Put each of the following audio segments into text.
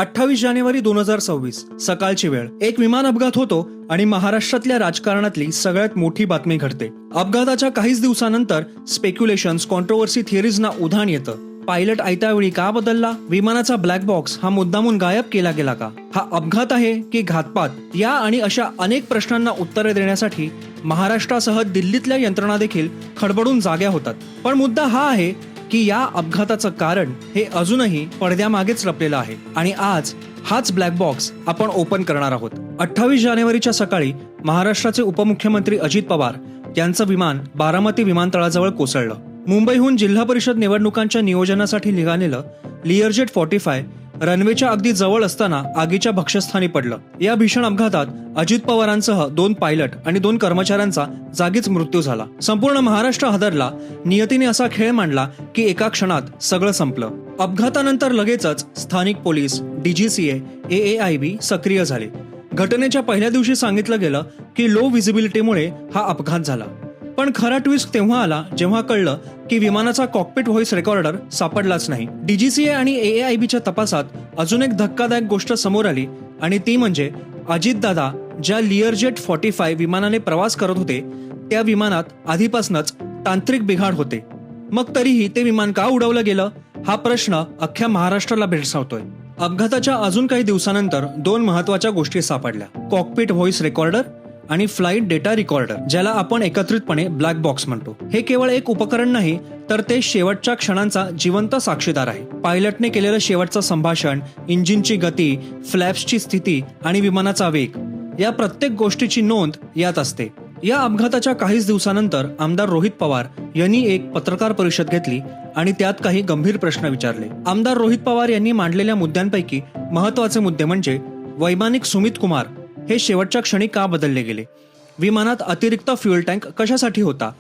28 जानेवारी 2026 सकाळची वेळ. एक विमान अपघात होतो आणि महाराष्ट्रातल्या राजकारणातली सगळ्यात मोठी बातमी घडते. अपघाताच्या काहीच दिवसानंतर स्पेक्युलेशन्स, कॉन्ट्रोवर्सी थिअरीजना उधाण येतं. पायलट आयत्या वेळी का बदलला? विमानाचा ब्लॅक बॉक्स हा मुद्दामून गायब केला गेला का? हा अपघात आहे की घातपात? या आणि अशा अनेक प्रश्नांना उत्तरे देण्यासाठी महाराष्ट्रासह दिल्लीतल्या यंत्रणा देखील खडबडून जाग्या होतात. पण मुद्दा हा आहे की या अपघाताचं कारण हे अजूनही पडद्यामागेच लपलेलं आहे आणि आज हाच ब्लॅक बॉक्स आपण ओपन करणार आहोत. 28 जानेवारीच्या सकाळी महाराष्ट्राचे उपमुख्यमंत्री अजित पवार यांचं विमान बारामती विमानतळाजवळ कोसळलं. मुंबईहून जिल्हा परिषद निवडणुकांच्या नियोजनासाठी निघालेलं लिअरजेट 45 रनवेच्या अगदी जवळ असताना आगीच्या भक्ष्यस्थानी पडलं. या भीषण अपघातात अजित पवारांसह 2 पायलट आणि 2 कर्मचाऱ्यांचा जागीच मृत्यू झाला. संपूर्ण महाराष्ट्र हादरला. नियतीने असा खेळ मांडला की एका क्षणात सगळं संपलं. अपघातानंतर लगेचच स्थानिक पोलीस, DGCA, AAIB सक्रिय झाले. घटनेच्या पहिल्या दिवशी सांगितलं गेलं की लो व्हिजिबिलिटीमुळे हा अपघात झाला. पण खरा ट्विस्ट तेव्हा आला जेव्हा कळलं की विमानाचा कॉकपिट व्हॉइस रेकॉर्डर सापडलाच नाही. DGCA आणि AAIBच्या तपासात अजून एक धक्कादायक गोष्ट समोर आली आणि ती म्हणजे अजितदादा ज्या लिअरजेट 45 विमानाने प्रवास करत होते त्या विमानात आधीपासूनच तांत्रिक बिघाड होते. मग तरीही ते विमान का उडवलं गेलं हा प्रश्न अख्ख्या महाराष्ट्राला भेडसावतोय. अपघाताच्या अजून काही दिवसानंतर 2 महत्वाच्या गोष्टी सापडल्या: कॉकपिट व्हॉइस रेकॉर्डर आणि फ्लाईट डेटा रेकॉर्डर, ज्याला आपण एकत्रितपणे ब्लॅक बॉक्स म्हणतो. हे केवळ एक उपकरण नाही तर ते शेवटच्या क्षणांचा जिवंत साक्षीदार आहे. पायलटने केलेलं शेवटचं संभाषण, इंजिनची गती, फ्लॅप्सची स्थिती आणि विमानाचा वेग, या प्रत्येक गोष्टीची नोंद यात असते. या अपघाताच्या काहीच दिवसानंतर आमदार रोहित पवार यांनी एक पत्रकार परिषद घेतली आणि त्यात काही गंभीर प्रश्न विचारले. आमदार रोहित पवार यांनी मांडलेल्या मुद्द्यांपैकी महत्वाचे मुद्दे म्हणजे वैमानिक सुमित कुमार हे शेवटच्या क्षणी का बदलले गेले, विमानात अतिरिक्त फ्युएल टँक कशासाठी होता,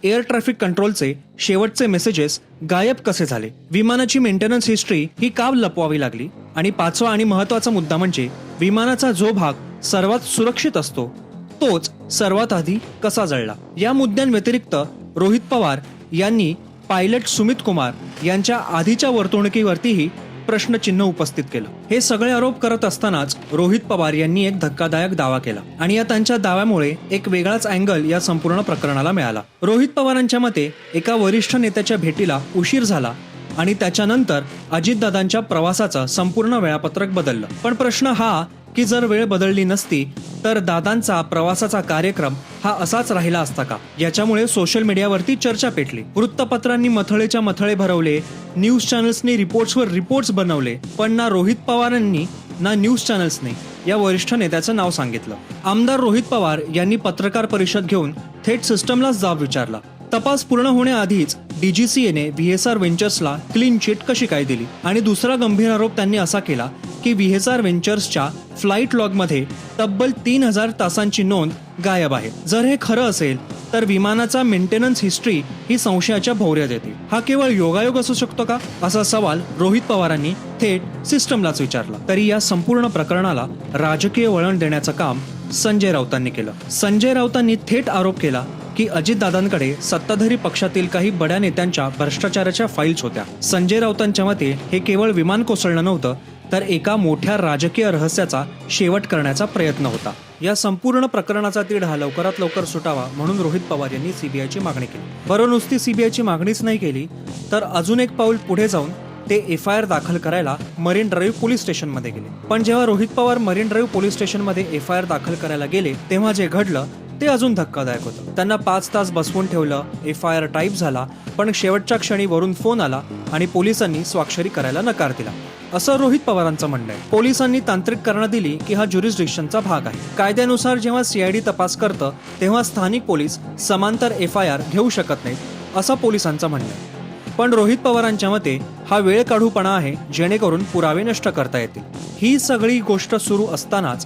एअर ट्रॅफिक कंट्रोलचे शेवटचे मेसेजेस गायब कसे झाले, विमानाची मेंटेनन्स हिस्ट्री ही का लपवावी लागली, आणि 5वा आणि महत्वाचा मुद्दा म्हणजे विमानाचा जो भाग सर्वात सुरक्षित असतो तोच सर्वात आधी कसा जळला. या मुद्द्यांव्यतिरिक्त रोहित पवार यांनी पायलट सुमित कुमार यांच्या आधीच्या वर्तणुकीवरतीही प्रश्नचिन्ह उपस्थित केलं. हे सगळे आरोप करत असतानाच रोहित पवार यांनी एक धक्कादायक दावा केला आणि या त्यांच्या दाव्यामुळे एक वेगळाच अँगल या संपूर्ण प्रकरणाला मिळाला. रोहित पवारांच्या मते एका वरिष्ठ नेत्याच्या भेटीला उशीर झाला आणि त्याच्यानंतर अजितदादांच्या प्रवासाचं संपूर्ण वेळापत्रक बदललं. पण प्रश्न हा की जर वेळ बदलली नसती तर दादांचा प्रवासाचा कार्यक्रम हा असाच राहिला असता का? याच्यामुळे सोशल मीडियावरती चर्चा पेटली. वृत्तपत्रांनी मथळेच्या मथळे भरवले, न्यूज चॅनल्सनी रिपोर्ट्सवर रिपोर्ट्स बनवले, पण ना रोहित पवारांनी ना न्यूज चॅनल्सनी या वरिष्ठ नेत्याचं नाव सांगितलं. आमदार रोहित पवार यांनी पत्रकार परिषद घेऊन थेट सिस्टमलाच जाब विचारला. तपास पूर्ण होण्याआधीच DGCAने VSR व्हेंचर्सला क्लीन चिट कशी काय दिली? आणि दुसरा गंभीर आरोप त्यांनी असा केला की VSR व्हेंचर्सच्या फ्लाईट लॉगमध्ये तब्बल 3000 तासांची नोंद गायब आहे. जर हे खरं असेल तर विमानाचा मेंटेनन्स हिस्ट्री ही संशयाच्या भोवऱ्यात येते. हा केवळ योगायोग असू शकतो का, असा सवाल रोहित पवारांनी थेट सिस्टमलाच विचारला. तरी या संपूर्ण प्रकरणाला राजकीय वळण देण्याचं काम संजय राऊतांनी केलं. संजय राऊतांनी थेट आरोप केला की अजितदादांकडे सत्ताधारी पक्षातील काही बड्या नेत्यांच्या भ्रष्टाचाराच्या फाईल्स होत्या. संजय राऊतांच्या मते हे केवळ विमान कोसळणं नव्हतं तर एका मोठ्या राजकीय रहस्याचा शेवट करण्याचा प्रयत्न होता. या संपूर्ण प्रकरणाचा तिढा लवकरात लवकर सुटावा म्हणून रोहित पवार यांनी CBIची मागणी केली. बरं, नुसती CBIची मागणीच नाही केली तर अजून एक पाऊल पुढे जाऊन ते FIR दाखल करायला मरीन ड्राईव्ह पोलीस स्टेशनमध्ये गेले. पण जेव्हा Rohit Pawar marine drive police स्टेशनमध्ये FIR दाखल करायला गेले तेव्हा जे घडलं ते अजून धक्कादायक होतं. त्यांना 5 तास बसवून ठेवलं, FIR टाईप झाला, पण शेवटच्या क्षणी वरून फोन आला आणि पोलिसांनी स्वाक्षरी करायला नकार दिला, असं रोहित पवारांचं म्हणणं आहे. पोलिसांनी तांत्रिक कारणं दिली की हा ज्युरिस्डिक्शनचा भाग आहे. कायद्यानुसार जेव्हा CID तपास करतं तेव्हा स्थानिक पोलीस समांतर FIR घेऊ शकत नाहीत, असं पोलिसांचं म्हणणं आहे. पण रोहित पवारांच्या मते हा वेळ काढूपणा आहे जेणेकरून पुरावे नष्ट करता येतील. ही सगळी गोष्ट सुरू असतानाच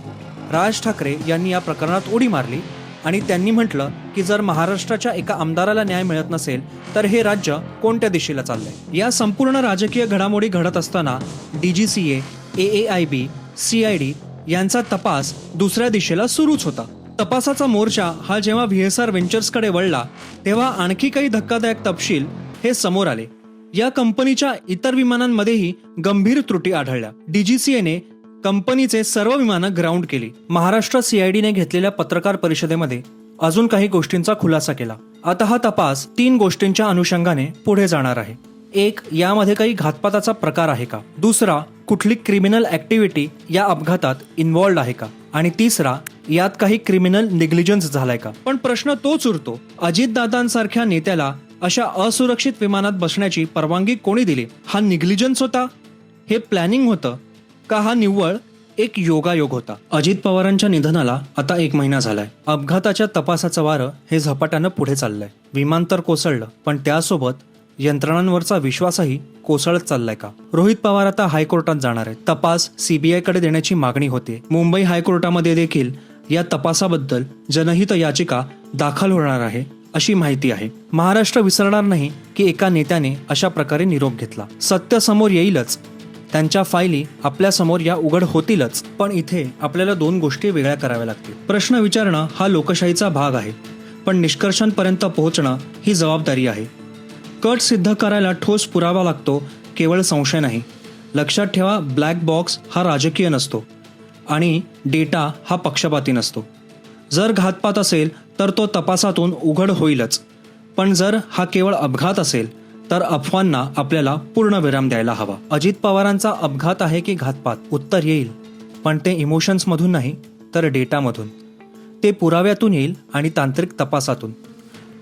राज ठाकरे यांनी या प्रकरणात उडी मारली आणि त्यांनी म्हटलं की जर महाराष्ट्राच्या एका आमदाराला न्याय मिळत नसेल तर हे राज्य कोणत्या दिशेला चाललंय. या संपूर्ण राजकीय घडामोडी घडत असताना DGCA, AAIB, CID यांचा तपास दुसऱ्या दिशेला सुरूच होता. तपासाचा मोर्चा हा जेव्हा VSR व्हेंचर्सकडे वळला तेव्हा आणखी काही धक्कादायक तपशील हे समोर आले. या कंपनीच्या इतर विमानांमध्येही गंभीर त्रुटी आढळल्या. डीजीसीएने कंपनीचे सर्व विमानं ग्राउंड केली. महाराष्ट्र सीआयडीने घेतलेल्या पत्रकार परिषदेमध्ये अजून काही गोष्टींचा खुलासा केला. आता हा तपास 3 गोष्टींच्या अनुषंगाने पुढे जाणार आहे. 1. यामध्ये काही घातपाताचा प्रकार आहे का? दुसरा, कुठली क्रिमिनल ऍक्टिव्हिटी या अपघातात इन्व्हॉल्ड आहे का? आणि तिसरा, यात काही क्रिमिनल निग्लिजन्स झालाय का? पण प्रश्न तोच उरतो, अजितदादांसारख्या नेत्याला अशा असुरक्षित विमानात बसण्याची परवानगी कोणी दिली? हा निग्लिजन्स होता? हे प्लॅनिंग होतं? का हा निव्वळ एक योगायोग होता? अजित पवारांच्या निधनाला आता 1 महिना झालाय. अपघाताच्या तपासाचं वारं हे झपाट्यानं पुढे चाललंय. विमान तर कोसळलं, पण त्यासोबत यंत्रणांवरचा विश्वासही कोसळत चाललाय का? रोहित पवार आता हायकोर्टात जाणार आहेत. तपास सीबीआय कडे देण्याची मागणी होते. मुंबई हायकोर्टामध्ये देखील या तपासाबद्दल जनहित याचिका दाखल होणार आहे अशी माहिती आहे. महाराष्ट्र विसरणार नाही की एका नेत्याने अशा प्रकारे निरोप घेतला. सत्य समोर येईलच, त्यांच्या फायली आपल्या समोर या उघड होतीलच. पण इथे आपल्याला 2 गोष्टी वेगळ्या कराव्या लागतील. प्रश्न विचारणं हा लोकशाहीचा भाग आहे, पण निष्कर्षांपर्यंत पोहोचणं ही जबाबदारी आहे. कट सिद्ध करायला ठोस पुरावा लागतो, केवळ संशय नाही. लक्षात ठेवा, ब्लॅक बॉक्स हा राजकीय नसतो आणि डेटा हा पक्षपाती नसतो. जर घातपात असेल तर तो तपासातून उघड होईलच, पण जर हा केवळ अपघात असेल तर अफवांना आपल्याला पूर्ण विराम द्यायला हवा. अजित पवारांचा अपघात आहे की घातपात? उत्तर येईल, पण ते इमोशन्समधून नाही तर डेटामधून. ते पुराव्यातून येईल आणि तांत्रिक तपासातून.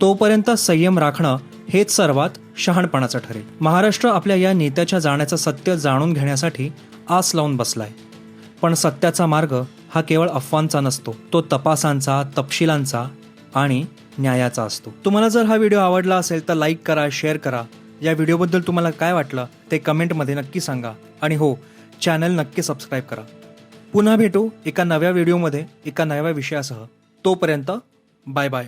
तोपर्यंत संयम राखणं हेच सर्वात शहाणपणाचं ठरेल. महाराष्ट्र आपल्या या नेत्याच्या जाण्याचं सत्य जाणून घेण्यासाठी आस लावून बसलाय. पण सत्याचा मार्ग हा केवळ अफवांचा नसतो, तो तपासांचा, तपशिलांचा आणि न्यायाचा असतो. तुम्हाला जर हा व्हिडिओ आवडला असेल तर लाईक करा, शेअर करा. या व्हिडिओबद्दल तुम्हाला काय वाटलं ते कमेंटमध्ये नक्की सांगा. आणि हो, चॅनल नक्की सबस्क्राईब करा. पुन्हा भेटू एका नव्या व्हिडिओमध्ये एका नव्या विषयासह. तोपर्यंत बाय बाय.